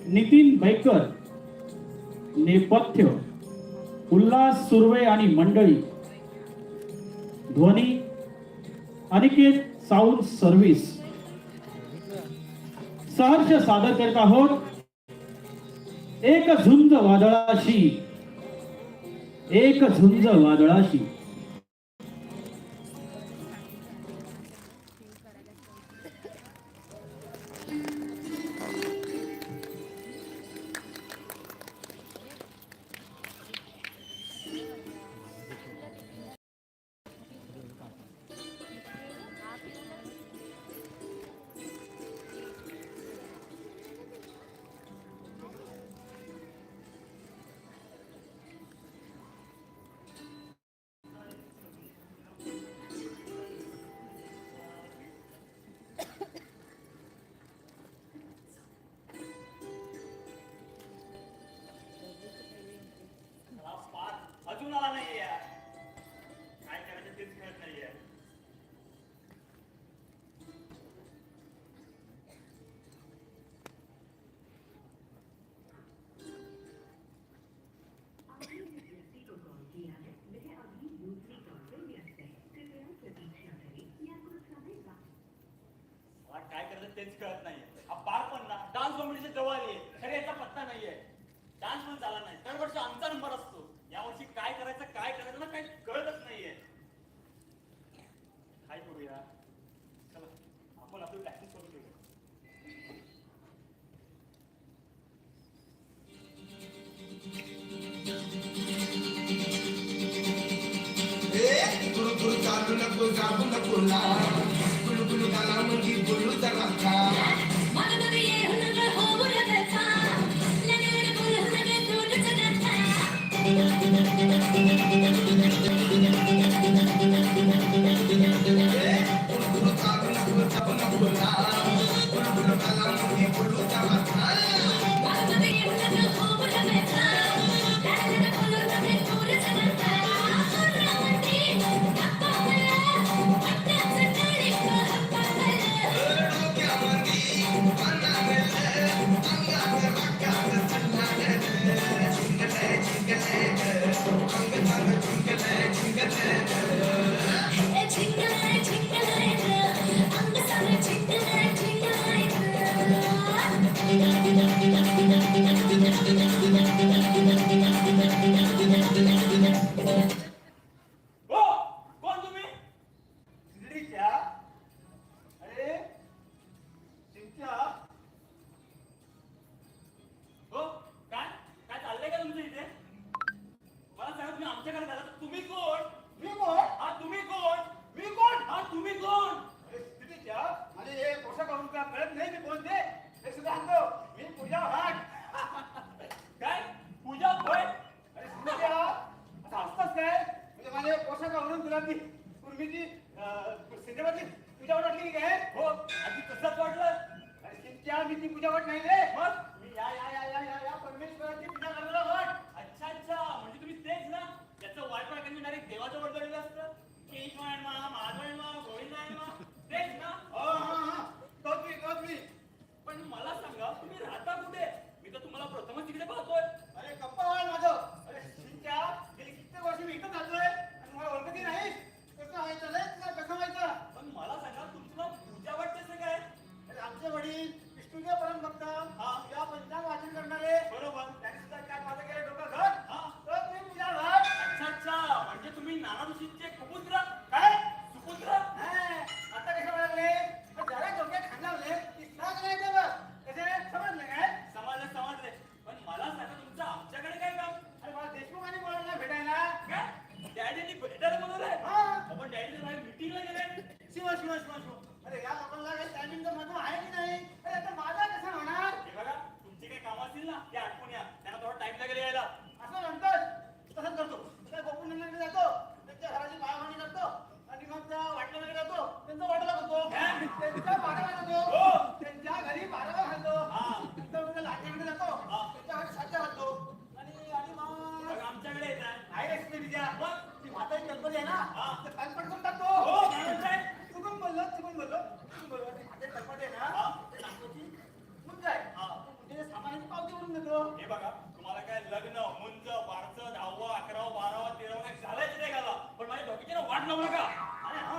नितीन भैकर, नेपथ्य उल्हास सुर्वे आणि मंडळी, ध्वनी अनिकेत साऊंड सर्व्हिस. सहर्ष सादर करत आहोत एक झुंज वादळाशी, एक झुंज वादळाशी. अजून आला नाहीये, काय करायचं तेच कळत नाहीये. काय करायचं तेच कळत नाहीये. पार पण ना डान्स कॉम्पिटिशन जवळ आहे, खरे याचा पत्ता नाहीये. डान्स पण झाला नाही, दरवर्षी आमचा नंबर असतो. यावर्षी काय करायचं ना काही कळतच नाहीये. काय करूया, चला आपण आपली प्रॅक्टिस करून घेऊया. गुरु गुरु चालू नको जाऊ नको ना, गुलू गुलू गाला मुलगी बोलू जरा का. सामान्य हे बघा तुम्हाला काय लग्न मुंज बारचं 10व 11व 12व 13व काय झालंच नाही घाला पण माझ्या डोक्याची ना वाट लावू नका अरे हा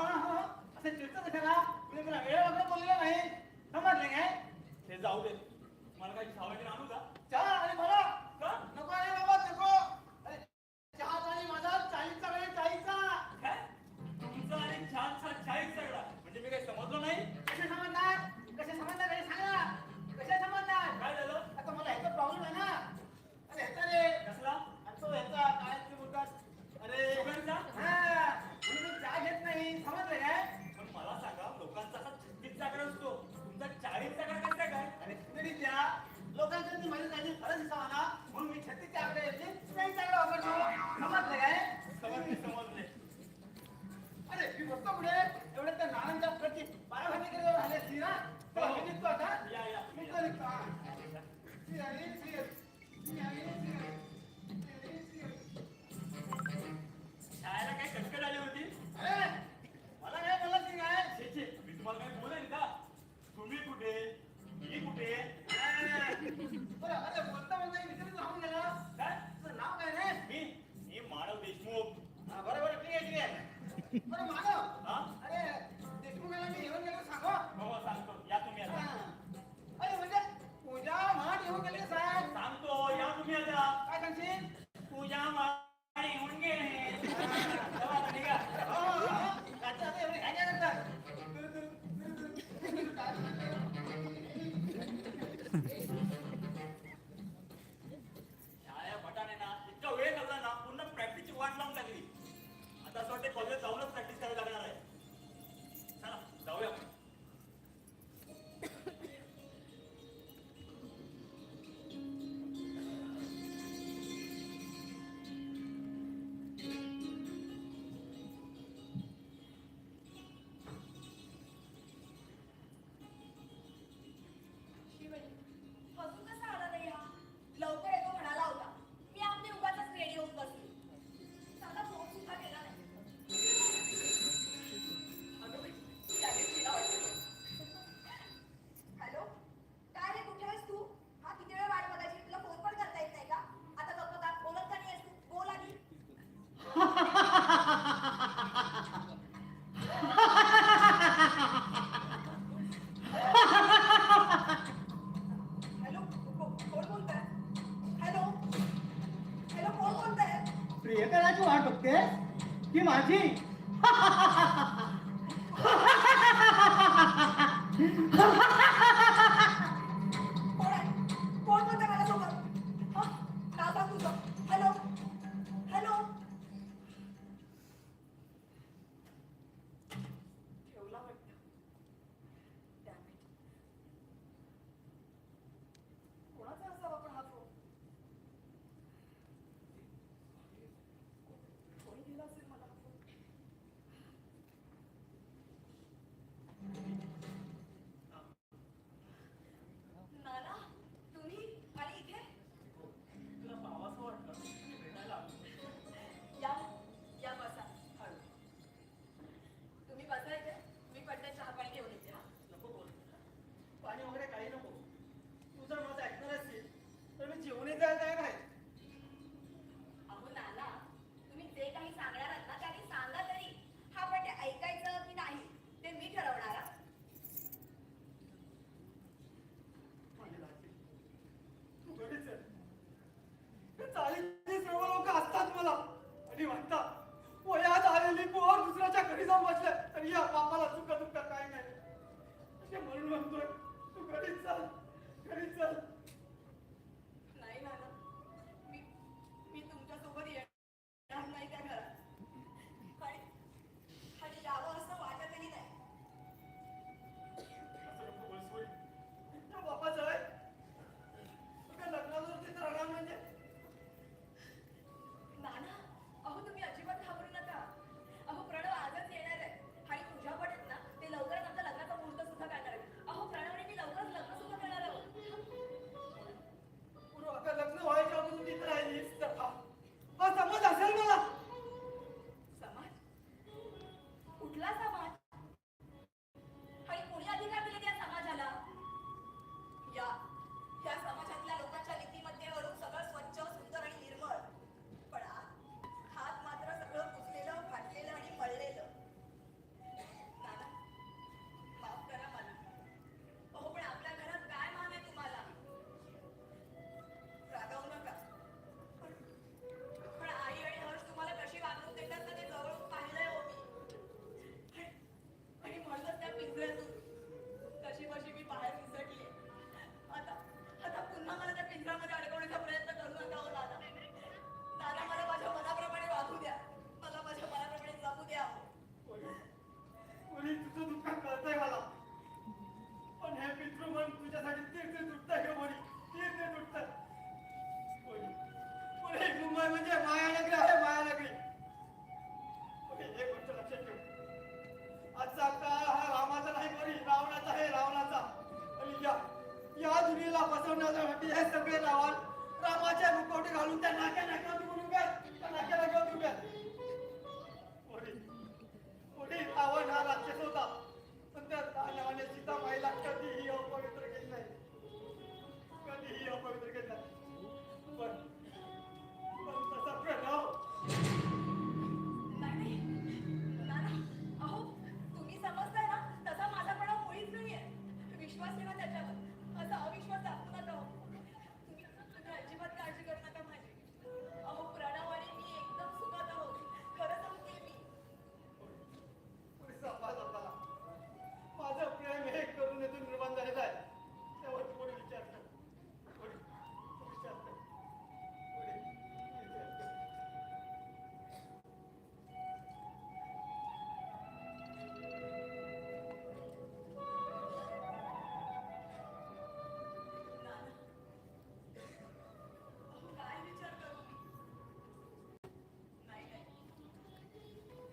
असं चिडतं कशाला तुम्ही तुला वेळ वगैरे बोललेलं नाही समजले काय हे जाऊ दे तुम्हाला काही सावधी आणू का चहा आणि मला का? नको आहे बाबा नको अरे चहा आणि माझा चाळीसचा वेळ चाळीसचा काय तुमचं आणि छान छान चाळीस सगळा म्हणजे मी काही समजलो नाही कसे समजणार हे सांगा कसे समजणार काय झालं आता मला ह्याचा प्रॉब्लेम आहे ना अरे ह्याचा रे कसला आणि तो ह्याचा काय ते बोलतात अरे शुगरचा? हा मी तो चहा घेत नाही समजलं काय पण मला सांगा लोकांचा असा 36 आकडा असतो तुमचा 40 आकडा कसा काय अरे तरी त्या लोकांकडे माझी काही फरक दिसावा ना म्हणून मी 36 आकडे येते काही चांगलं वापरतो समजलं काय समजले अरे मी बघतो पुढे एवढे त्या नानांच्या प्रती 12 भांडेकरी झाले असतील ना त्याला मी निघतो आता या. मी तो निघतो हा. सी आली, सी आली. सी आली, सी आली. सी आली, सी आली. शाळेला काय कटकट आली होती अरे मला काय बोलत नाही काय छे छे मी तुम्हाला काय बोलेन का तुम्ही कुठे मी कुठे बरं अरे बोलता विचारच राहून गेला काय तुझं नाव काय रे मी मानव देशमुख हा, बरं ठीक आहे बरं मानव हा अरे देशमुखाला मी येऊन गेलो सांगो हो सांगतो या तुम्ही आता अरे म्हणजे पूजा महाट येऊन गेली साहेब सांगतो या तुम्ही आता काय सांगशील पूजा माळी येऊन गेले चला आता निघा आता एवढे काय करतात शाळा भटाने ना इतका वेळ लागला ना पूर्ण प्रॅक्टिसची वाट लावून टाकली आता असं वाटतं कॉलेज जाऊनच प्रॅक्टिस करावी लागणार आहे चला जाऊया आपण शिवाजी, अजून कसा आला नाही हा? लवकर येतो म्हणाला होता. मी आपली उगाचच रेडी होऊन बसली. साधा फोन सुद्धा केला नाही. अगं बाई, त्यानेच तिला वाटलं. हॅलो? काय रे, कुठे आहेस तू? हा, किती वेळ वाट बघायची? तुला फोन पण करता येत नाही का? आता गप्प का? बोलत का नाही आहेस तू? बोल आधी. हॅलो? कोण बोलतंय? हॅलो? हॅलो, कोण बोलतंय? प्रियकराची वाट बघते की माझी कोण आहे? कोण बोलतंय माझ्यासोबत? हं? नाव सांग तुझं. हॅलो? हॅलो? ठेवला वाटतं. Damn it. कोणाचा असावा पण हा फोन? कोणी दिला असेल मला हा फोन? नाना, तुम्ही आणि इथे? तुला पावासं वाटलं भेटायला आलो. या या बसा. हळू. तुम्ही बसा इथे. मी पटकन चहा पाणी घेऊन येते. हा. नको बोल पाणी वगैरे काही नको तू जर माझं ऐकणार असतील तर मी जेवणही जायला तयार आहे अहो नाना, तुम्ही जे काही सांगणार आहात ना त्याने सांगा तरी. हा पण ते ऐकायचं की नाही ते मी ठरवणार. हा. माझी लाजी तू घरीच आहे चाळीसची सर्व लोक असतात मला आणि म्हणतात वयात आलेली पोर दुसऱ्याच्या घरी जाऊन बसले आणि या बापाला चुका चुका काय नाही असे म्हणून म्हणतोय तू घरीच चल घरीच चल नाही नाना, मी मी तुमच्यासोबत येणार नाही त्या घरात. आणि यावं असं वाटतही नाही. असं नको बोलूस होय. त्या बापाचं आहे तुझ्या लग्नावर तिथं राहणार म्हणजे नाना, अहो तुम्ही अजिबात घाबरू नका. अहो प्रणव आजच येणार आहे आणि पूजा पण आहेत ना ते लवकरच आमच्या लग्नाचा मुहूर्त सुद्धा काढणार आहे. अहो प्रणव आणि मी लवकरच लग्न सुद्धा करणार आहोत. हे सगळे नावाल रामाच्या मुखवटे घालून त्या नाक्या नाक्यावरती म्हणून उभे आहेत. त्या नाक्या नाक्यावरती उभे आहेत. वडील रावण हा राक्षस होता, पण त्या नावाने सीतामाईला कधीही अपवित्र केली नाही, कधीही अपवित्र केली नाही. पण तसा प्रणव नाही नाना, अहो तुम्ही समजताय ना, तसा माझा प्रणव मुळीच नाहीये. विश्वास ठेवा त्याच्यावर, असा अविश्वास दाखवू नका हो. तुम्ही अजिबात काळजी करू नका माझी. अहो प्रणव आणि मी एकदम सुखात आहोत, खरं सांगते मी. माझं प्रेम हे करुणेतून निर्माण झालेलं आहे, त्यावर कोणी विचारतं? कोणी विचारतं? कोणी विचारतं? नाना, अहो काय विचार करू मी? नाही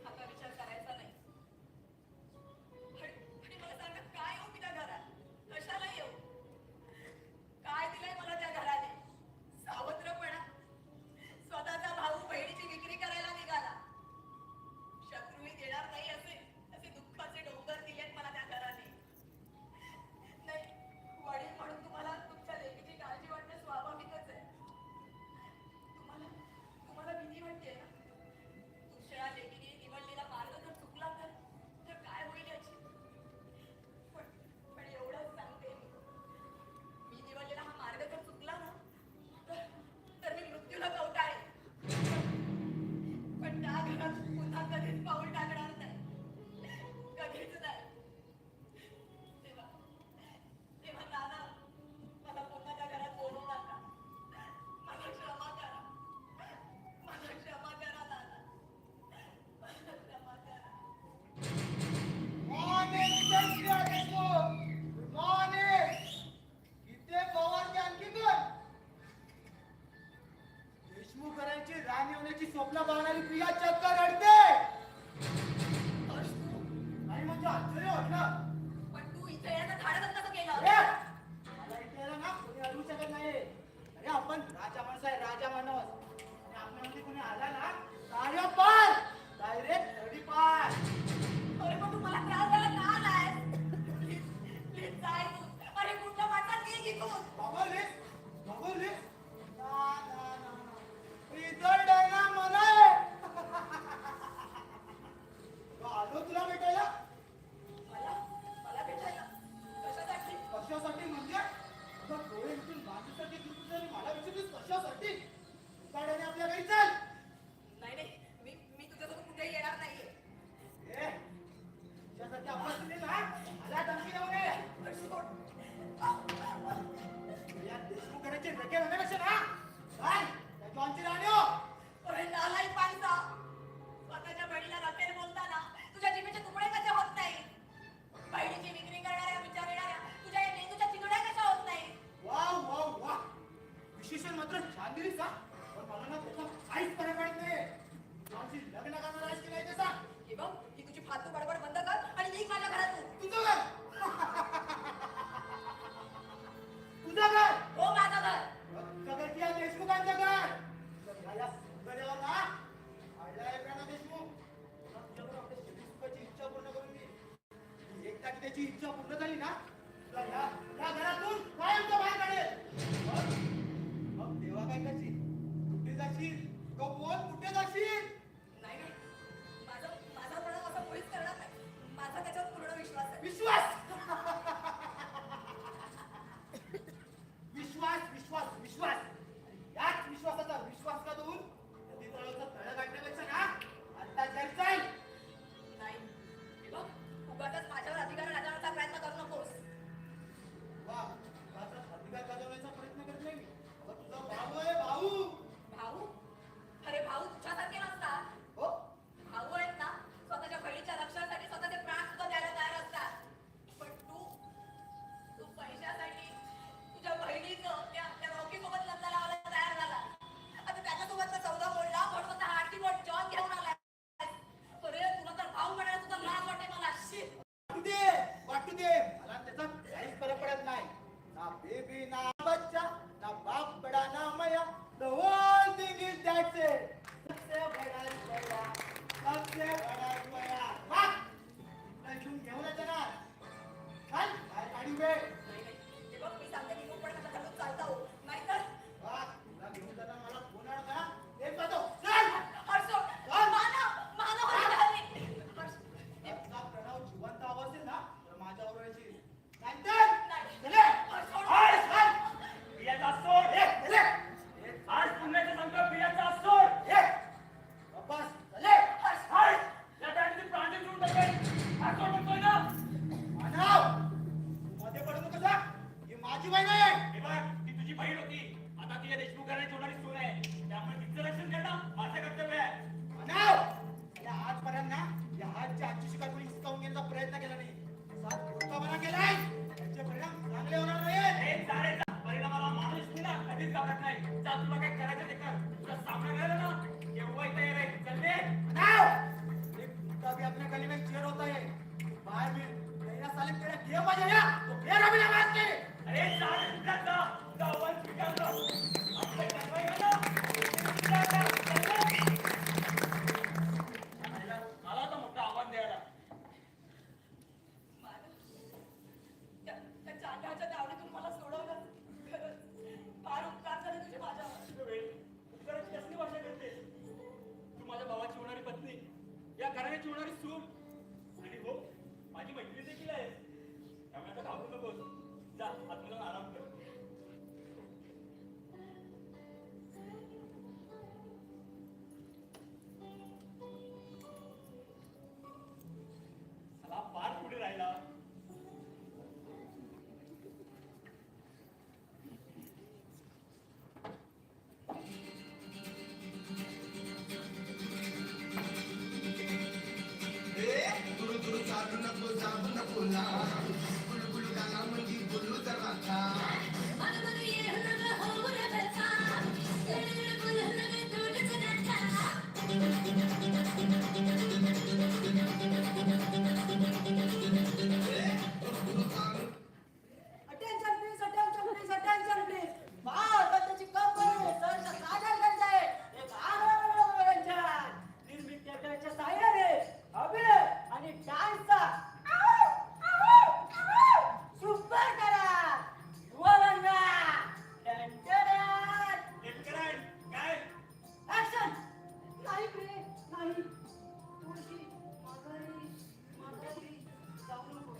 आता विचार करायचा नाही. आणि मला सांगा, काय येऊ मी त्या घरात? कशाला येऊ? काय दिलंय मला त्या घराने? सावत्रपणा. स्वतःचा भाऊ बहिणीची विक्री करायला निघाला. शत्रूही देणार नाही असे दुःखाचे डोंगर दिलेत मला त्या घराने. नाही, वडील म्हणून तुम्हाला तुमच्या लेकीची काळजी वाटणं स्वाभाविकच आहे. तुम्हाला भीती वाटते ना? तुमच्या लेकीने निवडलेला मार्ग जर चुकला तर काय होईल याची? पण एवढंच सांगते मी निवडलेला हा मार्ग जर चुकला ना, तर मी मृत्यूला कवटाळेन. पण त्या घरात पुन्हा कधीच पाऊल टाकणार नाही, कधीच नाही. तेव्हा नाना, मला पुन्हा त्या घरात बोलू नका. मला क्षमा करा, मला क्षमा करा नाना, मला क्षमा करा. मॉर्निंग संध्या देशमुख, मॉर्निंग. इथे पवारचे आणखी कोण? देशमुख घरांची राणी होण्याची स्वप्न पाहणारी प्रिया चक्क रडते. आणि म्हणजे आश्चर्य वाटलं. पण तू इथे येण्याचं धाडस कसं केलं? मला इथे यायला ना कोणी अडवू शकत नाही. अरे आपण राजा माणूस आहे, राजा माणूस. आणि आपल्यामध्ये कोणी आला ना, कार्य पार, डायरेक्ट थर्डी पार. अरे पण तू मला त्रास द्यायला का आलाय? प्लीज जाय तू. अरे कुठल्या वाटत ये इथून. बघवले इतर डायना म्हणाय. आलो तुला भेटायला. मला भेटायला कशासाठी? कशासाठी म्हणजे तुझा डोळे मिटून माझ्यासाठी तू जरी मला विचारलीस कशासाठी? गाड्याने आपल्या घरी चल. नाही मी तुझ्यासोबत कुठेही येणार नाहीये. ए, तुझ्यासाठी आपण तिथे ना मला धमकी देऊ नये. सोड. या देशमुख घराचे रके होण्यापेक्षा ना काय त्या जॉनची राणी हो. अरे नालायक माणसा, स्वतःच्या बहिणीला रकेल बोलताना तुझ्या जीभेचे तुकडे कसे होत नाही? बहिणीची विक्री करणाऱ्या विचार येणाऱ्या तुझ्या या मेंदूच्या चिंगड्या कशा होत नाही? वा विशेषण मात्र छान दिलीस का? पण मला ना त्याचा काहीच फरक पडत नाही. जॉनशी लग्न करणार आहेस की नाही ते सांग. हे बघ, ही तुझी फालतू बडबड बंद कर आणि निघ माझ्या घरातून. तुझं घर तुझं घर हो माझं घर. सगळ्यात या देशमुखांचं घर. या सुंदरेला ना आडलाय प्रणव देशमुख. तुझ्याकडे आपल्या शेती इच्छा पूर्ण करून घे. एकदा की त्याची इच्छा पूर्ण झाली ना, तुला या घरातून कायमचं बाहेर काढेल. मग तेव्हा काय करशील? कुठे जाशील? तो बोल, कुठे जाशील? नाही माझा प्रणव असं मुळीच करणार नाही. माझा त्याच्यावर पूर्ण विश्वास आहे. विश्वास विश्वास विश्वास विश्वास. याच विश्वासाचा विश्वासघातून नदी तळाचा तळ गाठण्यापेक्षा ना आता जग जाईल. नाही, हे बघ, उगाचच माझ्यावर अधिकार गाजवण्याचा प्रयत्न करू नकोस. घराण्याची होणारी सून आहे त्यामुळे तिचं रक्षण करणं माझं कर्तव्य आहे. मानव या आजपर्यंत ना या हातच्या आजची शिकार कोणी हिसकावून घेण्याचा प्रयत्न केला नाही. सात खोटापणा केलाय त्याचे परिणाम चांगले होणार नाहीत. हे चालेल परिणामाला माणूस मी ना कधीच घाबरत नाही. जा तुला काय करायचं ते कर. तुला सामना करायला ना केव्हाही तयार आहे. चल दे. मानव एक कुत्ता भी अपने गली में चेयर होता है बाहर में मेरा साले तेरा घेर बजाया तो फिर अभी आवाज के अरे चालेल तुला जा. जाऊन स्वीकारतो. आपलं कारवाई करा. मला तर मोठा आव्हान द्यायला. त्या चांडाच्या दावणीतून मला सोडवलं. खरंच फार उपकार झाले तुझे माझ्यावर. उपकाराची कसली भाषा करते तू? माझ्या भावाची होणारी पत्नी, या घराण्याची होणारी सून आणि हो माझी मैत्रीण देखील आहे. त्यामुळे आता घाबरू नकोस. जा आतमध्ये जाऊन आराम कर. चला फार पुढे राहिला. दुरू दुरू चालू नको जाऊ नको ना गुलू गुलू गाला म्हणजे बोलू जरा था Attention please, attention please, attention please. महाराष्ट्राची कंपनी सरच्या सादर करत आहे एक आरोग्य निर्मित थिएटरच्या साह्याने अभिनय आणि डान्सचा सुपर करा वरंगा नेमकरण काय? ऍक्शन. नाही रे नाही थोडीशी माघारी माघारी जाऊ नको.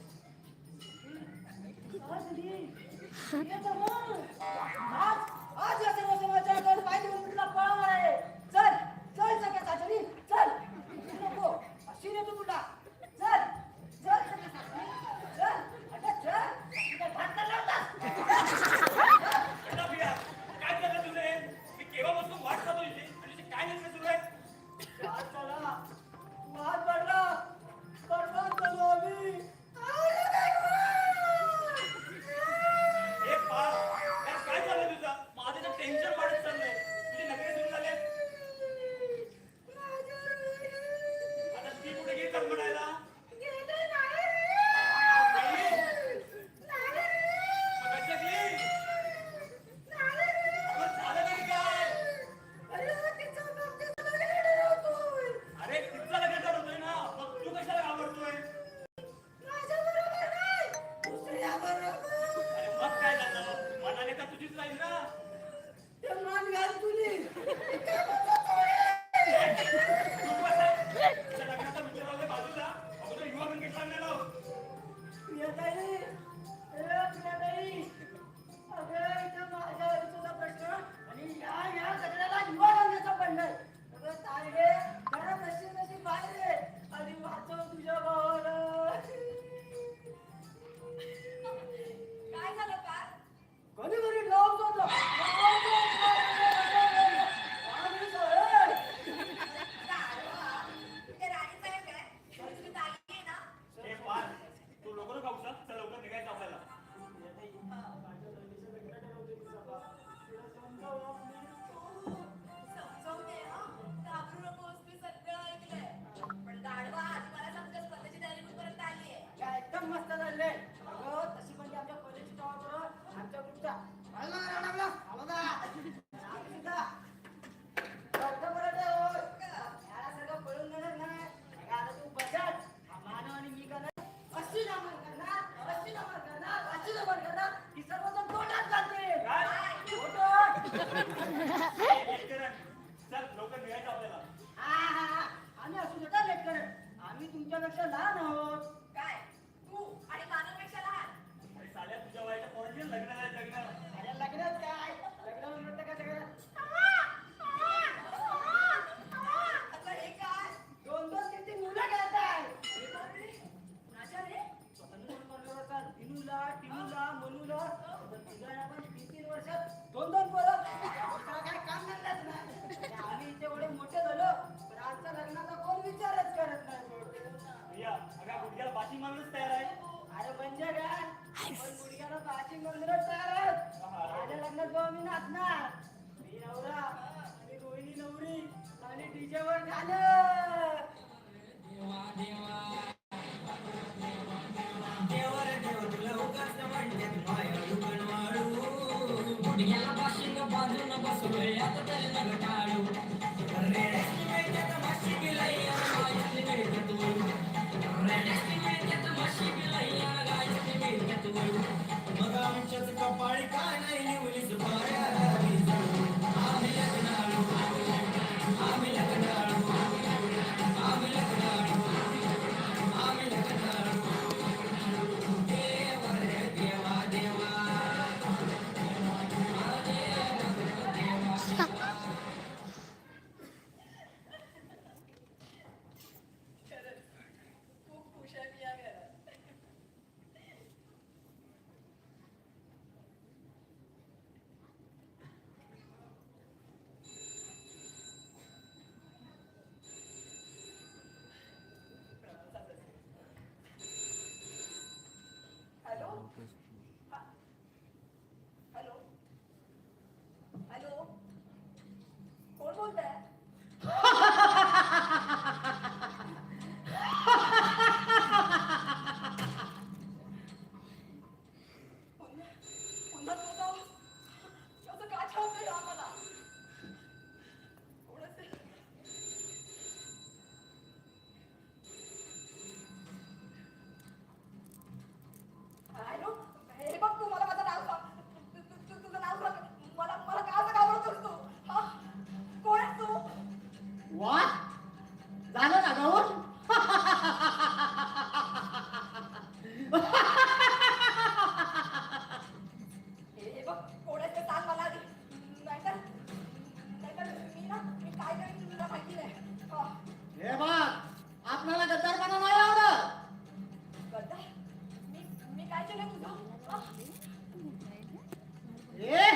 आज या सर्व समाचार पाहिजे तुला पळवणार आहे. चल चल सगळ्या सासरी चल. नको अशी नेतो तुला. चल चल सगळ्या सासरी चल. अगं चल तुला भात चालला होता. आता बिया, काय झालं तुझे? मी केव्हापासून वाट पाहतोय इथे आणि इथे काय नेमकं सुरू आहे? चला वाद पडला पडला चलो आम्ही. हे पार, यार काय झालं तुझं? माझं तर टेन्शन वाढत चाललंय. तुझे नखरे सुरू झाले. आता ती कुठे गेली तडमडायला? मग कशातली? मग झालं तरी काय? अरे तिचं लग्न ठरवतोय ना, मग तू कशाला घाबरतोय? अरे मग काय झालं? मनाने तर तुझीच राहील ना. तू बस आहे. तुझ्या लग्नाचा विचार राहू दे बाजूला. अगोदर युवा बँकेत लागले लाव. तुझ्या भावाला काय झालं पार? कधी कधी लावत होतं. हे पार, तू लवकर खाऊ शकत. चल लवकर निघायचं आपल्याला. समजवते हा. घाबरू नकोस, मी सगळं ऐकलंय. पण गाढवा आधी मला सांगतेस कॉलेजची तयारी कुठपर्यंत आलीये? एकदम मस्त झाले. अगं तशी म्हणजे आमच्या कॉलेजची तेव्हा बरोबर आमच्या ग्रुपचा पळून जाणार नाही. आता तू बसत मानव आणि मी करणार अशी जमा करणार ही सर्वजण तोंडात घालतील. चल लवकर निघायचं आपल्याला. आम्ही असू देता लेट करत. आम्ही तुमच्यापेक्षा लहान आहोत. काय तू आणि मानवपेक्षा लहान? अरे साल्या तुझ्या वयाच्या पोरांची लग्न झालं लग्न. अरे लग्नच काय लग्न म्हणतं का सगळं. अगं हे काय? 2-2 3 मुलं खेळत आहे. माझ्या रे टिनूला मनूला तिघांना पण 3-3 वर्षात 2-2 पोरं. याला बाशिंग बांधून बसलोय आता तरी नग टाळू रेड्याची मिळत्यात माशी बिलाई गायतली मिळत्यात वळू रेड्याची मिळत्यात माशी बिलाई गायतली मिळत्यात वळू मग आमच्याच कपाळी काय नाही निवलीच पाया आम्ही लग्नाळू आम्ही लग्नाळू आम्ही लग्नाळू आम्ही लग्नाळू देवा रे देवा देवा खरंच खूप खुश आहे मी या घरात. हॅलो हॅलो हॅलो कोण बोलतंय? पुन्हा पुन्हा तोच आवाज. असं का छावतंय आम्हाला? कोण असेल? हॅलो हे बघ तू मला माझं नाव सांग. तुझं नाव सांग. मला मला का असं घाबरतोस तू? हा? कोण आहेस तू? वा झालं ना गाऊन हे बघ कोण आहेस ते सांग मला आधी. नाहीतर नाहीतर मी काय करेन तुला माहिती नाही. हा. हे बघ आपल्याला गद्दारपणा नाही आवडत गद्दार? मी काय केलं तुझं? हा? ए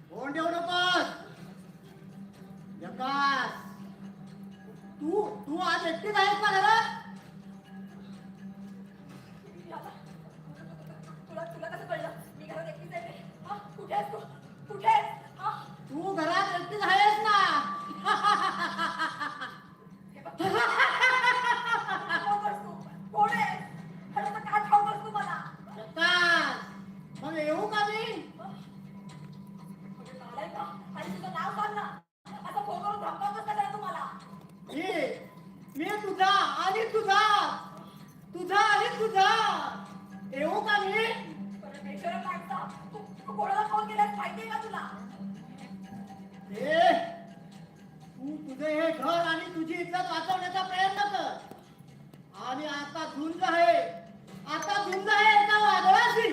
कोण ठेवू नकोस जकास तू तू आज एकटीच आहेस ना घरात याला तुला तुला कसं कळलं मी घरात एकटीच आहे ते? हा? कुठे आहेस तू? कुठे आहेस? हा? तू घरात एकटीच आहेस ना हे बघ. कुठे बोलतोस तू? कोण आहेस? आणि असं का ठावतोस तू मला? जकास मग येऊ का मी म्हणजे झालंय का? आणि तुझं नाव सांग ना. असं फोन करून धमकावतोस का जरा तू मला? मी तुझा आणि तुझा तुझा आणि तुझा येऊ का मी बरं बेशरम माणसा. तू कोणाला फोन केलास माहितीये का तुला? ए तू तुझे हे घर आणि तुझी इज्जत वाचवण्याचा प्रयत्न कर आणि आता झुंज आहे एका वादळाशी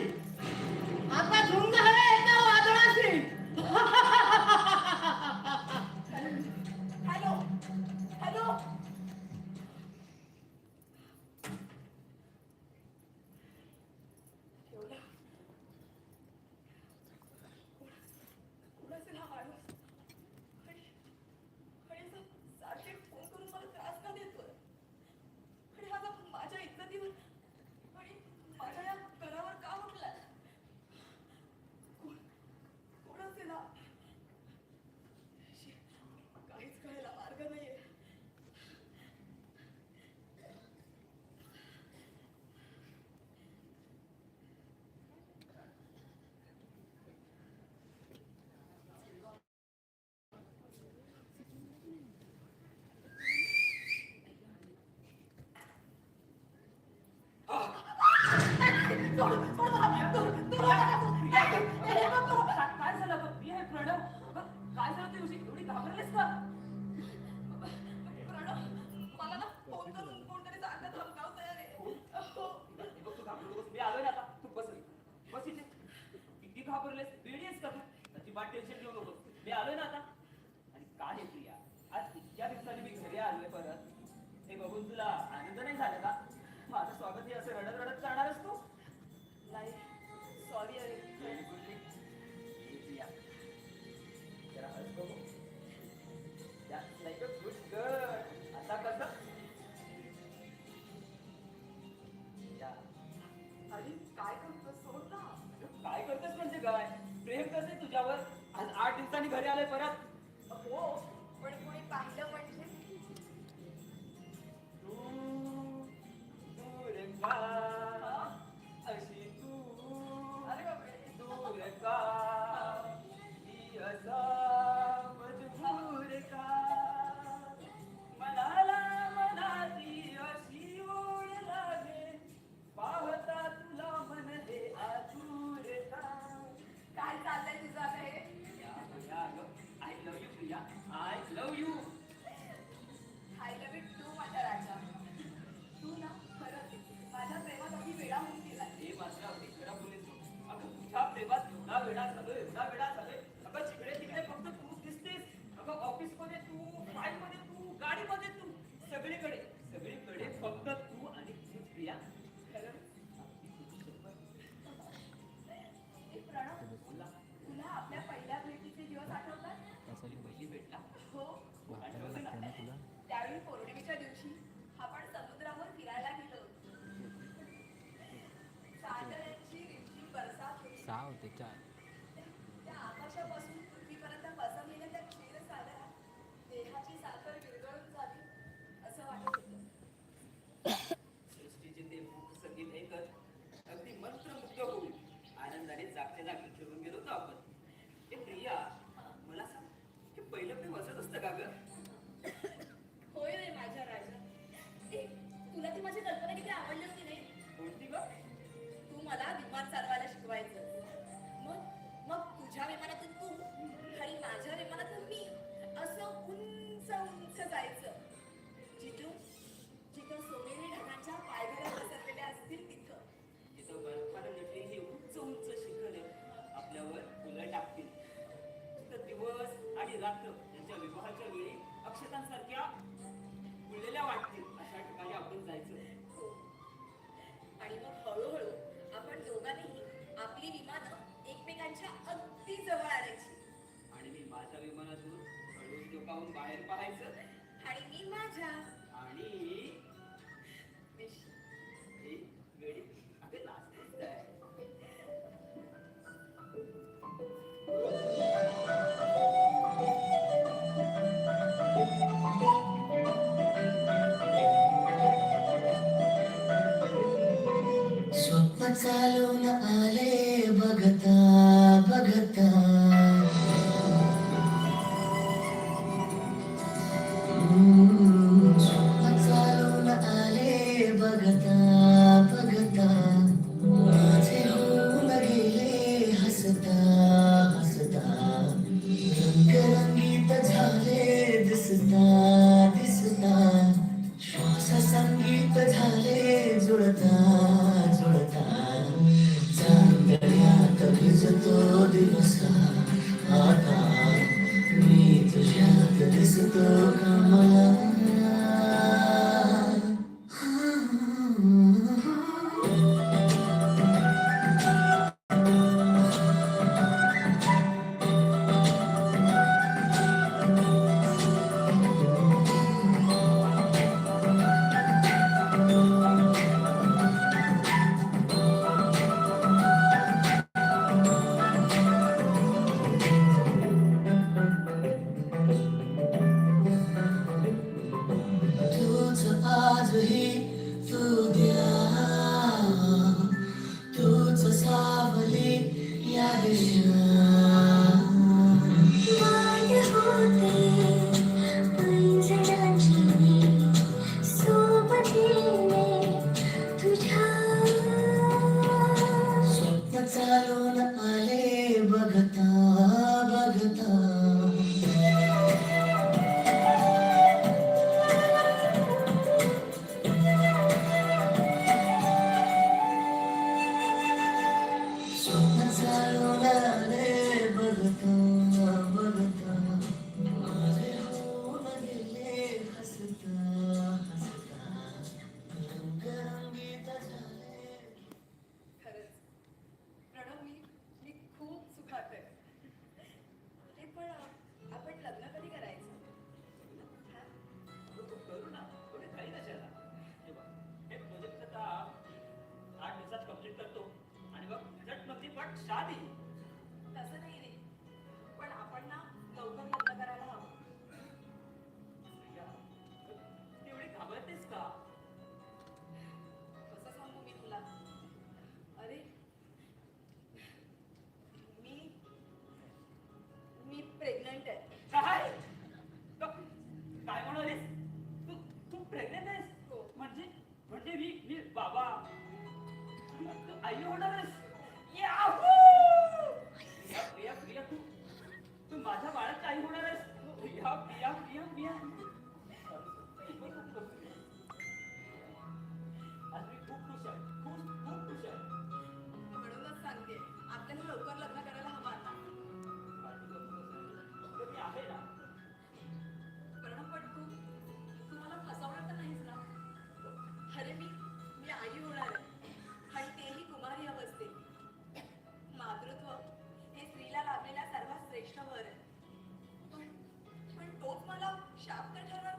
आता झुंज आहे एका वादळाशी हॅलो हॅलो ठेवला. कोण असेल हा माणूस? आणि असं सारखे फोन करून मला त्रास का देतोय? आणि हा जर माझ्या इज्जतीवर आणि माझ्या या घरावर का उठलाय? कोण असेल हा? शी, काहीच कळायला मार्ग नाहीये. काय झालं गं? मी आहे प्रणव. काय झालं तू एवढी घाबरलीस का? प्रणव मला ना फोन करून कोणतरी चांगलं धमकावतंय रे. हो. हे बघ तू घाबरू नकोस. मी आलोय ना आता. तू बस बस इथे. किती घाबरलेस? वेडी आहेस का तू? अजिबात टेन्शन घेऊ नकोस. मी आलोय ना आता. आणि काय आहे प्रिया, आज इतक्या दिवसांनी मी घरी आलोय परत. हे बघून तुला आनंद नाही झाला का? माझं स्वागत हे असं रडत रडत करणारच तू? नाही सॉरी अरे. Very good. हे प्रिया, जरा हस बघू. That's like a good girl. आता कसं? या. अरे काय करतोस? सोड ना. काय करतेस म्हणजे काय? प्रेम कसं आहे तुझ्यावर? आज 8 दिवसांनी घरी आलोय परत. हो पण कोणी पाहिलं म्हणजे? दूर का अशी तू अरे बापरे. दूर का आषाढी पौर्णिमेच्या दिवशी आपण समुद्रावर फिरायला गेलो. चांदण्यांची रिमझिम बरसात होती. त्या आकाशापासून पृथ्वीपर्यंत पसरलेल्या त्या क्षीरसागरात देहाची साखर विरघळून जावी असं वाटत होतं. सृष्टीचे ते मुख संगीत ऐकत अगदी मंत्रमुग्ध होऊन आनंदाने जागच्या जागी फिरून गेलो होतो आपण. हे प्रिया, मला सांग, हे पहिलं प्रेम असंच असतं का ग? होय रे माझ्या राजा. ए, तुला ती माझी कल्पना किती आवडली होती रे. कोणती ग? तू मला विमान चालवायला शिकवायचं. मग तुझ्या विमानातून तू आणि माझ्या विमानातून मी असं उंच उंच जायचं. जिथं सोनेरी ढगांच्या पायघड्या पसरलेल्या असतील तिथं. जिथं बर्फानं नटलेली ही उंच उंच शिखरे आपल्यावर फुलं टाकतील. तिथं दिवस आणि रात्र यांच्या विवाहाच्या वेळी अक्षतांसारख्या फुललेल्या वाटतील अशा ठिकाणी आपण जायचं. हो. आणि मग हळूहळू आपण दोघांनीही आपली विमानं एकमेकांच्या अगदी जवळ आणायची. आणि मी माझ्या विमानातून हळूच डोकावून बाहेर पाहायचं. आणि मी माझ्या. आणि विश. ही वेळी अगं लाजतेस काय? स्वप्न चालून आले बघता बघता स्वप्न चालून आले बघता बघता माझे होऊन गेले हसता हसता रंगरंगीत झाले दिसता दिसता श्वास संगीत झाले जुळता जुळता चांदण्यात भिजतो दिवस आता मी तुझ्यात दिसतो कमला. तूच आजही तू द्या तूच सावली या दिशा वाट होते पैंजणाची सोबतीने तुझ्या स्वप्न चालून आले बघता बघता स्वप्न चालून आले बघता बघता माझे होऊन गेले हसता हसता रंगरंगीत झाले. खरंच प्रणव, मी खूप सुखात आहे. हे पण आपण लग्न कधी करायचं? हा? करू ना, थोडे काही नशाला. हे बघ, हे प्रोजेक्ट आता 8 दिवसात कंप्लीट करतो आणि मग झट मग ती पण शादी. तसं नाही रे, पण आपण ना लवकर लग्न करायला हवं. प्रिया, तेवढी घाबरतेस का? कसं सांगू मी तुला? अरे मी प्रेग्नंट आहे. काय काय म्हणालीस? तू तू प्रेग्नेंट आहेस? हो. म्हणजे मी बाबा, तू आई होणार आहेस? याहू! प्रिया प्रिया प्रिया, तू माझ्या बाळाची आई होणार आहेस? प्रिया प्रिया प्रिया प्रिया, आज मी खूप खुश आहे, खूप खूप खुश आहे. म्हणूनच सांगते, आपल्याला लवकर लग्न करायला हवं आता. तर मी आहे ना. प्रणव, पण तू मला फसवणार तर नाहीस ना? अरे मी आई होणार आहे आणि तेही कुमारी अवस्थेत. मातृत्व हे स्त्रीला लाभलेला सर्वात श्रेष्ठ वर आहे. पण तोच मला शाप का ठरवणार?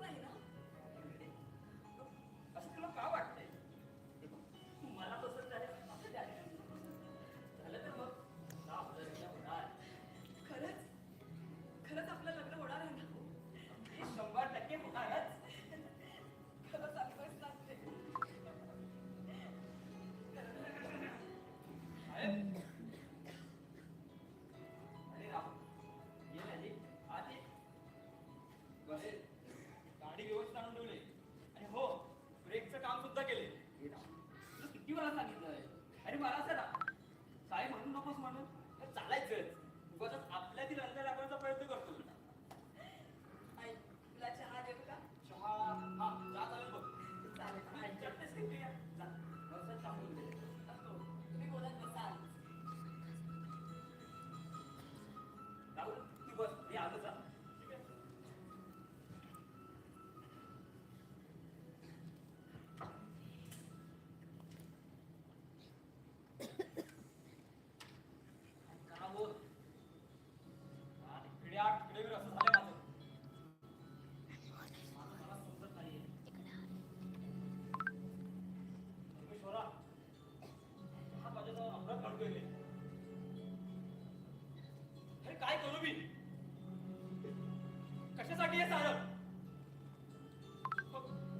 माझ्यासाठी हे सारं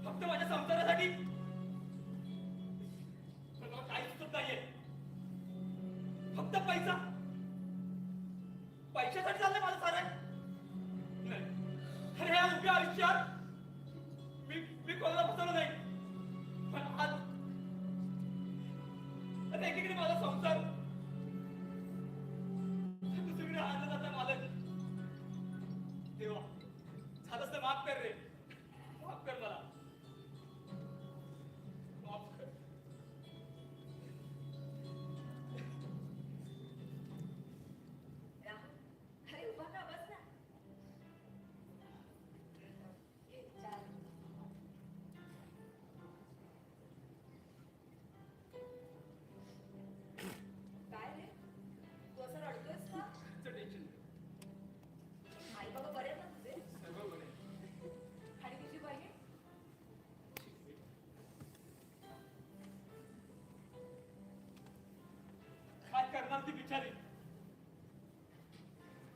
फक्त माझ्या संसारासाठी. पण मला काही सुचत नाहीये. फक्त पैसा, पैशासाठी चाललंय माझं सारं. नाही, अरे ह्या उभ्या आयुष्यात मी कोणाला फसवलं नाही. पण आज आता एकीकडे माझा संसार, दुसरीकडे आनंदाचा मालक. देवा, झालंच तर माफ कर रे, माफ कर मला, माफ कर. राहुल, अरे उभा का, बस ना. हे, चाल. काय रे, तू असं रडतोयस का? टेन्शन आई बाबा बरे आहेत ना तुझे? सर्व बरे. आणि तुझी बहीण? काय करणार ती बिचारी?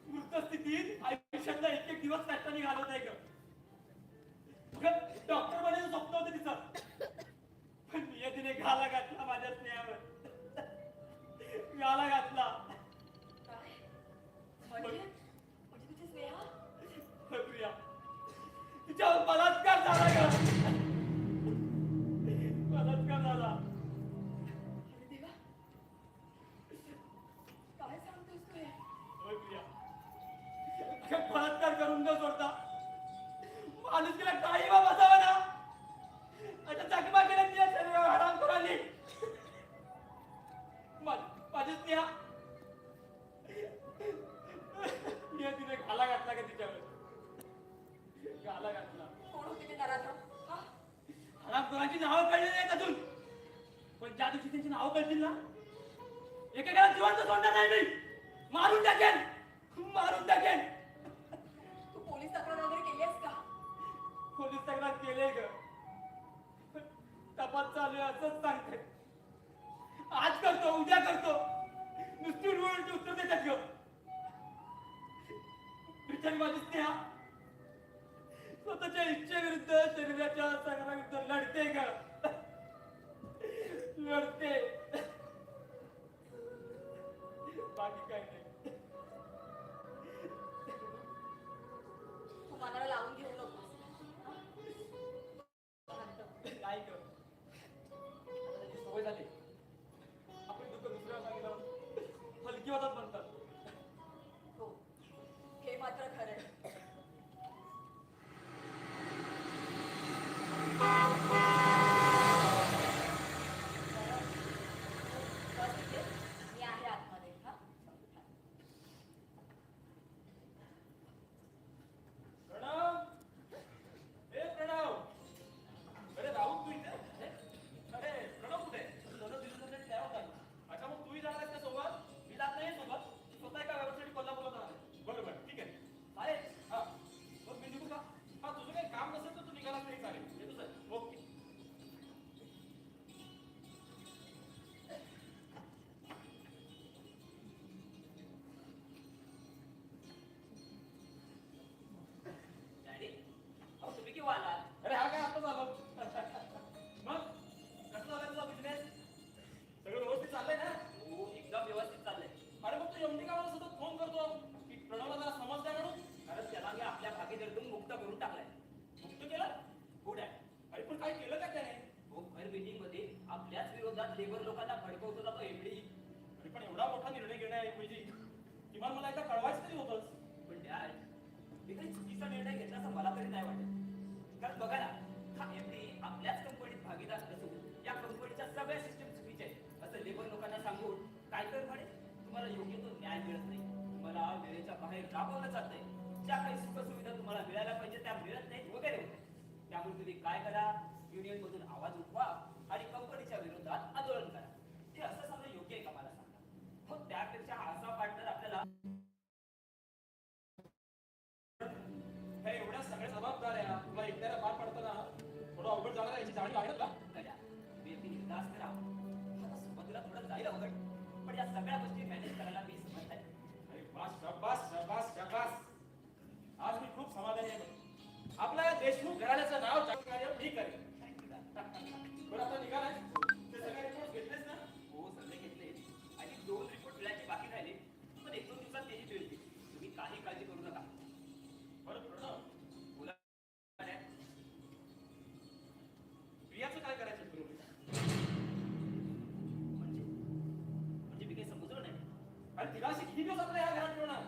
मृत स्थितीत आयुष्यातला एक एक दिवस कष्टाने घालवत आहे ग. डॉक्टर बनायचं स्वप्न होतं तिचं, पण नियतीने घाला घातला माझ्या स्नेहावर. घाला घातला. काय? म्हणजे तुझी स्नेहा? होय प्रिया, तिच्यावर बलात्कार झाला ग. बलात्कार झाला. अरे देवा, काय सांगतोस तू हे? होय प्रिया, बलात्कार करून न सोडता माणूस गेला काही बा बसावा ना. आता चकमा केल्या तिच्या शरीरावर हराम करून आली. माझी स्नेहा, तिने घाला घातला का तिच्यावर? घाला घातला. कोण होते ते नराधम? हा? हराम कोणाची नावं कळली नाहीत अजून, पण ज्या दिवशी त्यांची नावं कळतील ना, एकेकाला जिवंत सोडणार नाही मी. मारून टाकेन, मारून टाकेन. तू पोलीस तक्रार वगैरे केलीस का? पोलीस तक्रार केले ग, तपास चालू आहे असंच सांगते. आज करतो, उद्या करतो, नुसती उलटी उत्तर देतात ग. बिचारी माझी स्नेहा स्वतःच्या इच्छेविरुद्ध, शरीराच्या संग्रामाविरुद्ध लढते ग, लढते. बाकी काय नाही. तू मनाला लावून घेऊ नकोस. नाही ग, आता त्याची सवय झाली. आपण दुःख दुसऱ्याला सांगितलं हलकी होतात म्हणतात. हो, हे मात्र खरं आहे. बस इथे, मी आहे आतमध्ये. हा? प्रणव, ए प्रणव, अरे राहुल तू इथे? अरे प्रणव कुठे? दोन दिवसासाठी तयार होता. अच्छा, मग तूही जाणार आहेस का सोबत? मी जात नाही सोबत, स्वतः एका व्यवसायासाठी कोल्हापूरला जाणार आहे. बरोबर, ठीक आहे. चालेल. हा, मग मी निघू का? हा, तुझं काही काम नसेल तर तू निघाला तरी चालेल. येतो सर. ओके. डॅडी, अहो तुम्ही केव्हा आलात? अरे हा काय आता झालं? मग कसं झालं तुझा बिझनेस? सगळं व्यवस्थित चाललंय ना? हो, एकदम व्यवस्थित चाललंय. अरे मग तू एमडी का मला सतत फोन करतो की प्रणवला जरा समजल्या म्हणून? कारण त्याला मी आपल्या भागीदारीतून मुक्त करून टाकलाय. मुक्त केलं? हो डॅड. अरे पण काय केलं का त्याने? हो, भर मीटिंग मध्ये आपल्याच विरोधात लेबर लोकांना भडकवतो जातो एमडी. अरे पण एवढा मोठा निर्णय घेण्याऐवजी किमान मला एकदा कळवायचं तरी होतंच. पण डॅड, मी काही चुकीचा निर्णय घेतला असं मला तरी नाही वाटत. कारण बघा ना, हा एमडी आपल्याच कंपनीत भागीदार असून या कंपनीच्या सगळ्या सिस्टम चुकीच्या आहेत असं लेबर लोकांना सांगून काय कर म्हणे तुम्हाला योग्य तो न्याय मिळत नाही, तुम्हाला वेळेच्या बाहेर राबवलं जातंय, ज्या काही सुखसुविधा तुम्हाला मिळायला पाहिजे त्या मिळत नाहीत वगैरे वगैरे. त्यामुळे तुम्ही काय करा, युनियन मधून आवाज उठवा आणि कंपनीच्या विरोधात आंदोलन करा. हे असं समजा योग्य आहे का मला सांगा? हो, त्यापेक्षा हा असा पार्टनर आपल्याला हे एवढ्या सगळ्या जबाबदाऱ्या तुला एकट्याला पार पडताना थोडं अवघड जाणार आहे याची जाणीव आहे ना? करा. व्यक्ती निर्धास्त करा. आता सुरुवातीला थोडं जाईल अवघड, पण या सगळ्या गोष्टी मॅनेज करायला मी समजत आहे. अरे वाह, शाबास शाबास शाबास. आज मी खूप समाधानी आहे. आपल्या या घरात ठेवणार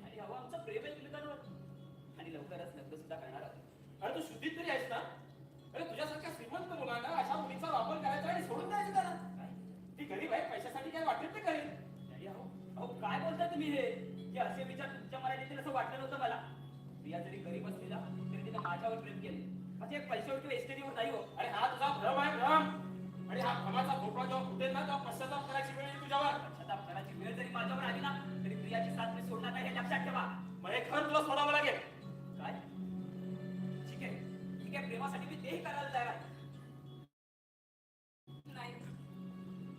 आणि हवं आमचं प्रेम आहे एकमेकांवर आणि लवकरच लग्न सुद्धा करणार आहोत. अरे तू शुद्धीत तरी आहेस ना? अरे तुझ्यासारख्या श्रीमंत मुलांना अशा मुलीचा वापर करायचा आणि सोडून द्यायचं त्याला. ती गरीब आहे, पैशासाठी काय वाटेल ते करेल. डॅडी अहो अहो काय बोलता तुम्ही हे असे विचार तुमच्या मराठीतील असं वाटलं नव्हतं मला. प्रिया जरी गरीब असलेला तरी तिने माझ्यावर प्रेम केले. माझे एक पैशावर किंवा एसटीवर नाही हो. अरे हा तुझा भ्रम आहे भ्रम. आणि हा भ्रमाचा भोपळा जेव्हा फुटेल ना तेव्हा पश्चाताप करायची वेळ येईल तुझ्यावर. पश्चाताप करायची वेळ जरी माझ्यावर आली ना तरी प्रियाची साथ मी सोडणार नाही हे लक्षात ठेवा. मग हे घर तुला सोडावं लागेल. काय ठीक आहे ठीक आहे, प्रेमासाठी मी तेही करायला तयार आहे. नाही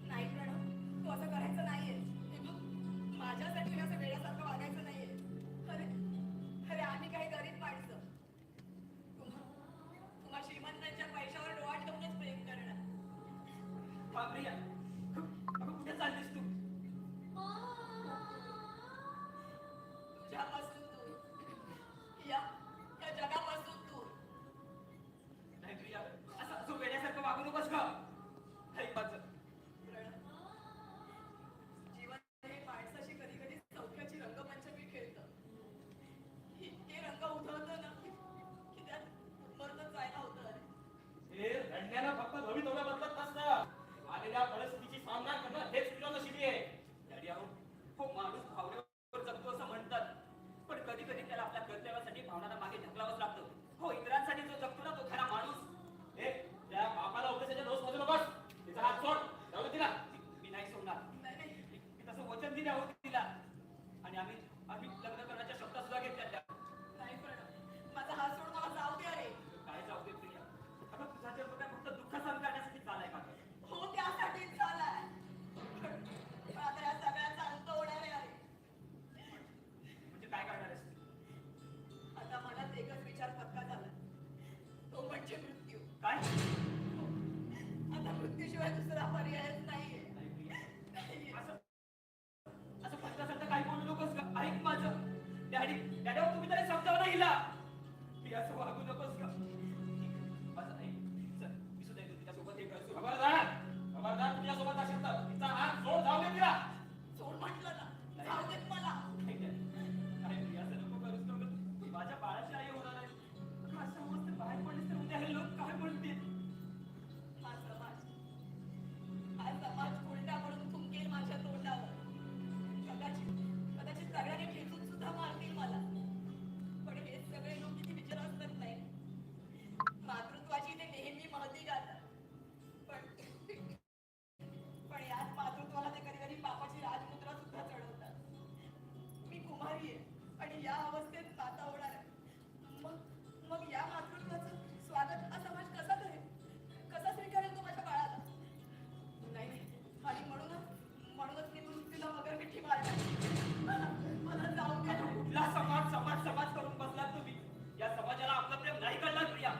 नाही प्रणव, तू असं करायचं नाहीये. हे बघ, माझ्यासाठी असं वेड्यासारखं वागायचं नाहीये. अरे अरे आम्ही काही गरीब माणसं, तुम्हा श्रीमंतांच्या पैशावर डोळा ठेवूनच प्रेम करणार. हा प्रिया अगं कुठे चाललीस तू? तुझ्यापासून दूर, या जगापासून दूर. नाही प्रिया, असं वेड्यासारखं वागू नकोस का? ऐक माझं. जीवन हे माणसाशी कधी कधी सौख्याची रंगपंचमी खेळतं. इतके रंग उधळतं ना की त्यात मरतच जायला होतं. अरे हे रडण्याला फक्त भवितव्य बदलत नसतं. आलेल्या परिस्थितीची सामना करणं हेच तुझ्या नशिबी आहे. डॅडी अहो हो, माणूस भावनेवर जगतो असं म्हणतात, पण कधी कधी त्याला आपल्या कर्तव्यासाठी भावनांना मागे ढकलावंच लागतं. हो, इतरांसाठी जो जगतो ना तो खरा माणूस. हे त्या बापाला उपदेशाच्या डोस मध्ये नकोस. तिचा हात सोड. जाऊ दे तिला. मी नाही सोडणार. नाही नाही, मी तसं वचन दिले आहोत तिला आणि आम्ही आम्ही लग्न करण्याच्या शब्दात सुद्धा घेतल्या त्या. नाही प्रणव, माझा हात सोड, मला जाऊ दे. अरे काय जाऊ दे प्रिया, अगं तुझा जन्म काय फक्त दुःख सहन करण्यासाठी झालाय का? हो, त्यासाठीच झालाय. पण आता या सगळ्याचा अंत होणार आहे. अरे म्हणजे काय करणार आहेस? आता मनात एकच विचार पक्का झाला, तो म्हणजे मृत्यू. काय? आता मृत्यूशिवाय दुसरा पर्यायच नाहीये. नाही प्रिया, असं असं फक्त काही बोलू नकोस का? ऐक माझं. डॅडी डॅडी अहो, तुम्ही तरी समजावं ना हिला. मी असं वागू नकोस का? माझं ऐक. चल मी सुद्धा येतो तिच्यासोबत हे करतो. खबरदार. खबरदार तुझ्यासोबत असेल तर तिचा हात सोड. जाऊ दे तिला. सोड म्हटलं ना, जाऊ देत मला. नाही प्रिया, असं नको करूस ना गं. मी माझ्या बाळाची आई होणार आहे. असं मस्त बाहेर पडलीस तर उद्या हे लोक काय बोलतील? हा समाज उलटा म्हणून थुंकेल माझ्या तोंडावर. कदाचित सगळ्यांनी ठेचून सुद्धा मारतील मला. पण हे सगळे लोक किती विचार असतात नाही. मातृत्वाची ते नेहमी महती गातात. पण याच मातृत्वाला ते कधी कधी पापाची राजमुद्रा सुद्धा चढवतात. मी कुमारी आहे आणि या अवस्थेत आता होणार आहे. मग या मातृत्वाचं स्वागत हा समाज कसा करेल? कसा स्वीकारेल तो माझ्या बाळाला? नाही, आणि म्हणूनच मी मृत्यूला वगैरे मिठी मारणार. मला जाऊ द्या. कुठला समाज समाज समाज करून बसलात तुम्ही? या समाजाला आपलं प्रेम नाही कळणार प्रिया.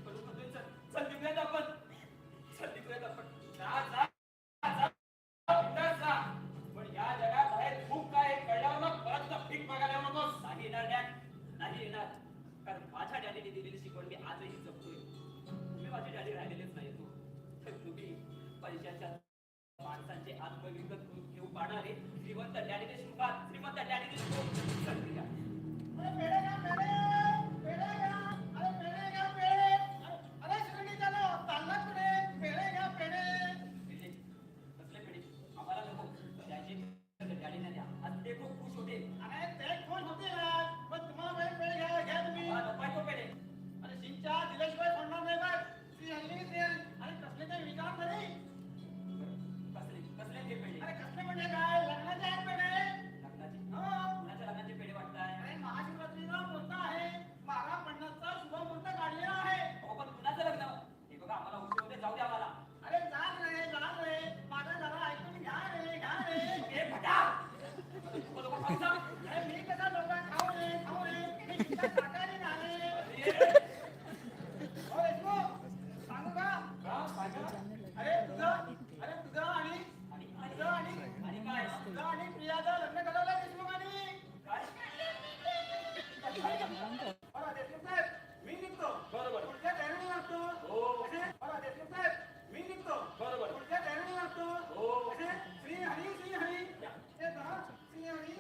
पण चल निघूयात आपण. चल निघूयात आपण. जा जा जा. बिनधास्त जा. पण या जगात बाहेर खूप काय कळल्यावर ना परत तर भीक मागायला येऊ नकोस. नाही येणार डॅड, नाही येणार. कारण माझ्या डॅडीने दिलेली शिकवण मी आजही जपतोय. तुम्ही माझे डॅडी राहिलेलेच नाही तो. तर तुम्ही पैशाच्या माणसांचे आत्मविकत घेऊ पाहणारे श्रीमंत डॅडीने सुखात, श्रीमंत डॅडीने सुख. चल प्रिया. अरे पेढे घ्या, पेढे घ्या. अरे पेढे घ्या, पेढे. अरे शिर्डी झालं, चाललात कुठे? पेढे घ्या, पेढे. कसले पेढे? आम्हाला नको. त्याचे डॅडीने द्या. आज ते खूप खुश होते. अरे ते कोण होते ना? पण तुम्हाला वेळ पेढे घ्या तुम्ही. मला नको तो पेढे. अरे सिंगच्या दिल्याशिवाय सोडणार नाही बघ. ती हल्ली ते आणि कसले काही विचार तरी. कसले कसले ते पेढे? अरे कसले म्हणजे काय? लग्नाचे आहेत पेढे. लग्नाचे? हो. कुणाच्या लग्नाचे पेढे वाटताय? अरे महाशिवरात्रीला मुहूर्त आहे. 12:50चा शुभ मुहूर्त काढलेला आहे. अहो पण कुणाचं लग्न? हे बघा आम्हाला उशीर होते, जाऊ द्या आम्हाला. अरे जाग रे. माझं जरा ऐकून घ्या रे. ए भटा! लोकं खाऊ जा. अरे मी कसा लोकांना खाऊ रे. मी किती शाकाहारी नाही. हो देशमुख, सांगू का? हा, सांगा. अरे तुझं आणि काय? तुझं आणि प्रियाचं लग्न ठरवलं देशमुखांनी. काय? बरं देशमुख साहेब, मी निघतो. बरोबर. पुढच्या ट्रेनने लागतो. हो. बरं देशमुख साहेब, मी निघतो. बरोबर. पुढच्या ट्रेनने लागतो. हो. श्री हरी. हे पहा, श्री हरी.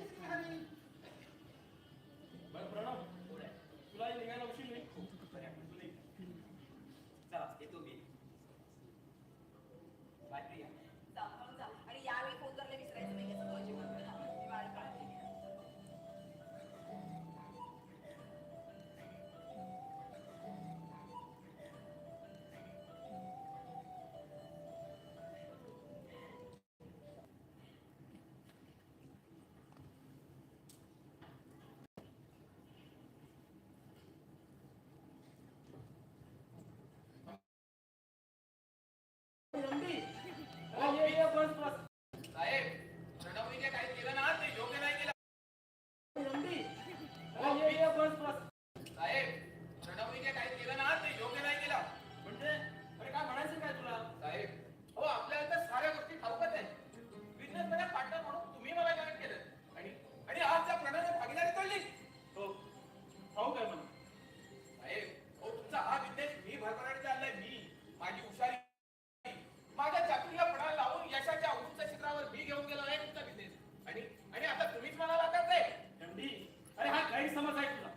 अरे हा गैरसमज आहे तुझा.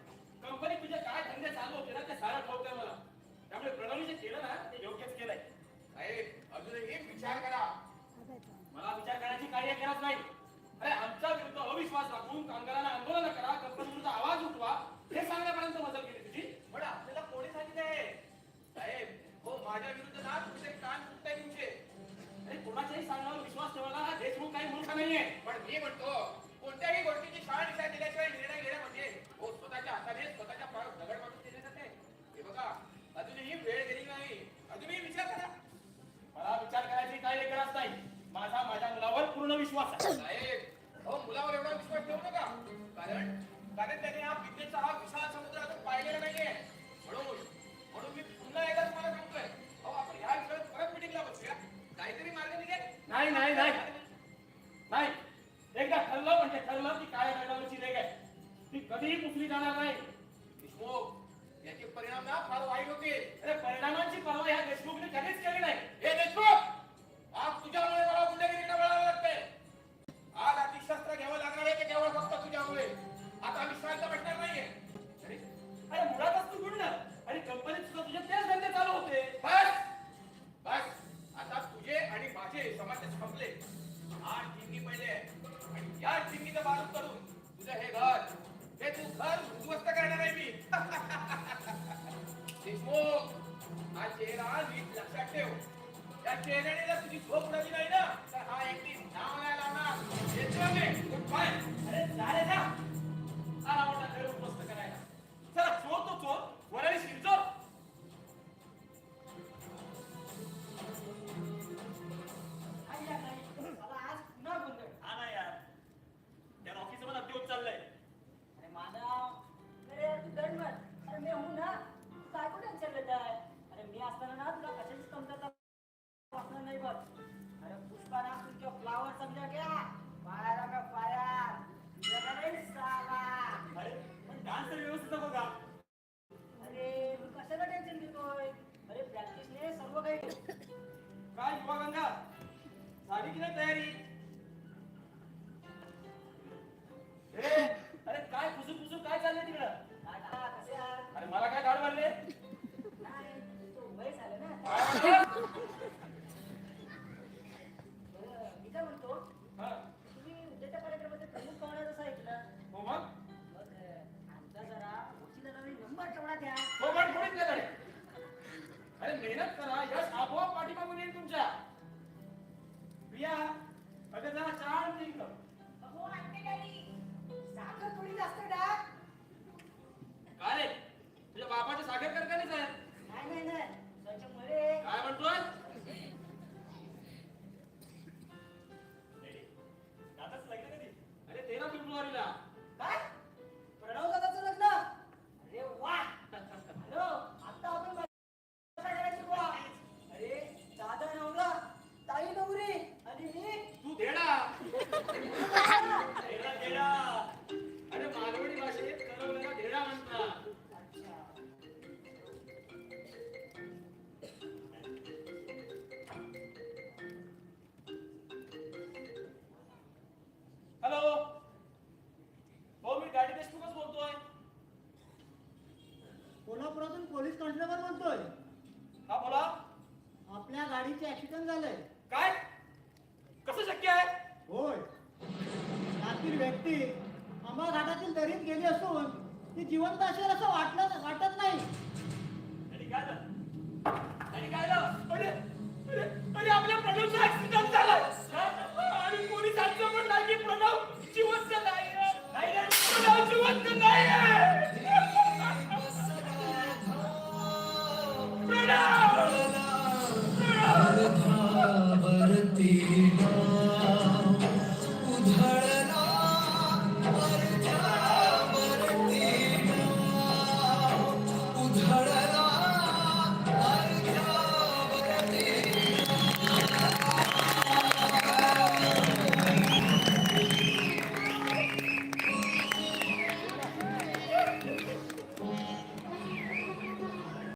कंपनीत तुझे काय धंदे चालू होते ना ते सारा ठाऊक आहे मला. त्यामुळे प्रणवने जे केलं ना ते योग्यच केलंय. साहेब अजूनही विचार करा. मला विचार करण्याची काही गरज नाही. अरे आमच्या विरुद्ध अविश्वास दाखवून कामगारांना आंदोलन करा, कंपनीविरुद्ध आवाज उठवा, हे सांगण्यापर्यंत मजल केली तुझी. पण आपल्याला कोणी सांगितलंय साहेब? हो माझ्या विरुद्ध ना तुमचे कान फुटताय तुमचे. अरे कोणाच्याही सांगण्यावर विश्वास ठेवायला हा देशमुख काही मूर्ख नाहीये. पण मी म्हणतो कोणत्याही गोष्टीची शाळा निशा दिल्याशिवाय निर्णय घेणं म्हणजे हो स्वतःच्या हाताने स्वतःच्या पायावर दगड मारून केले जाते. हे बघा अजूनही वेळ गेली नाही. अजूनही विचार करा. मला विचार करायची काही गरज नाही. माझ्या मुलावर पूर्ण विश्वास आहे. साहेब हो मुलावर एवढा विश्वास ठेवू नका. कारण त्याने हा बिझनेसचा हा विशाल समुद्र अजून पाहिलेला नाहीये. म्हणून मी पुन्हा एकदा तुम्हाला सांगतोय अहो आपण ह्या विषयावर परत मिटिंगला बसूया. काहीतरी मार्ग निघेल. नाही नाही नाही नाही. एकदा ठरलं म्हणजे ठरलं की काय मॅडमची लेख आहे ती कधीही पुसली जाणार नाही. देशमुख याचे परिणाम ना फार वाईट होतील. अरे परिणामांची पर्वा ह्या देशमुखने कधीच केली नाही. हे देशमुख आज तुझ्यामुळे मला गुंडगिरीला वळावं लागतंय. आज अतिशस्त्र घ्यावं लागणार आहे ते केवळ फक्त तुझ्यामुळे. आता आम्ही शांत बसणार नाहीये. अरे मुळातच तू गुंड आणि कंपनीत सुद्धा तुझे तेच धंदे चालू होते. बस बस आता तुझे आणि माझे समस्या संपले. आज ठिंगी पहिले आणि या ठिंगीचं बाजूत करून तुझं हे तू घर उद्ध्वस्त करणार आहे मी. देशमुख हा चेहरा नीट लक्षात ठेव. या चेहऱ्याने जर तुझी झोप उडाली नाही ना तर हा एकटी नाव नाही लावणार. येतो मी काय अरे झाले जा सारा मोठा घर उद्ध्वस्त करायला. चला चोर तो चोर वराळी शिरचोर. मला आज पुन्हा गोंधळ. हा ना यार त्या रॉकीचं मला देव चाललंय. अरे मानव अरे तू दंडवत. अरे मी हूं ना. तू काय कुठे टेन्शन घेत आहे? अरे मी असताना ना तुला कशाची कमतरता वाटणार नाही बघ. अरे पुष्पा ना तुमच्या फ्लावर समजा क्या फायर का फायर तुझ्याकडे साला. अरे पण डान्स व्यवस्थित नको का? अरे मी कशाला टेन्शन घेतोय? अरे प्रॅक्टिसने सर्व काही काय युवा गंगा झाली की नाही तयारी? ए अरे काय फुसून काय चाललंय तिकडं? आता कसे आहात? अरे मला काय धाड मारले? नाही तो वय झालं ना. काय म्हणतो? बरं, मी काय म्हणतो हा, तुम्ही उद्याच्या कार्यक्रमाचे प्रमुख पाहुणे जसं ऐकलं हो मग? मग आमचा जरा वकिलांनी नंबर तेवढा द्या. हो पण कोणीच नाही झाले. अरे मेहनत करा यश आपोआप पाठीमागून येईल तुमच्या. प्रिया अगं जरा चहा आण इकडं. अहो आणते डॅडी. साखर थोडी जास्त टाक. काय रे तुझ्या बापाचे साखर कारखानेच आहेत. नाही नाही नाही त्याच्यामुळे काय म्हणतोय? आताच लग्न कधी? अरे 13 फेब्रुवारीला. काय प्रणव दादाचं लग्न. अरे वा. हॅलो आता आपण भाषा करायची बुवा. अरे दादा नवरा ताई नवरी आणि मी तू धेडा. धेडा धेडा. अरे मालवणी भाषेत करवल्याला धेडा म्हणतात. अच्छा. हॅलो हो मी गाडी देशमुखच बोलतोय. कोल्हापुरातून पोलीस कॉन्स्टेबल म्हणतोय. हा बोला. आपल्या गाडीचे ऍक्सिडेंट झालंय. काय कसं शक्य आहे? होय यातील व्यक्ती आंबा घाटातील दरीत गेली असून ती जिवंत असेल असं वाटत नाही. आणि काय झालं? आणि काय झालं? अरे आपल्या प्रणवचा ऍक्सिडेंट झालाय आणि पोलिसांचं पण नाही की प्रणव जिवंत नाही. प्रणव जिवंत नाही.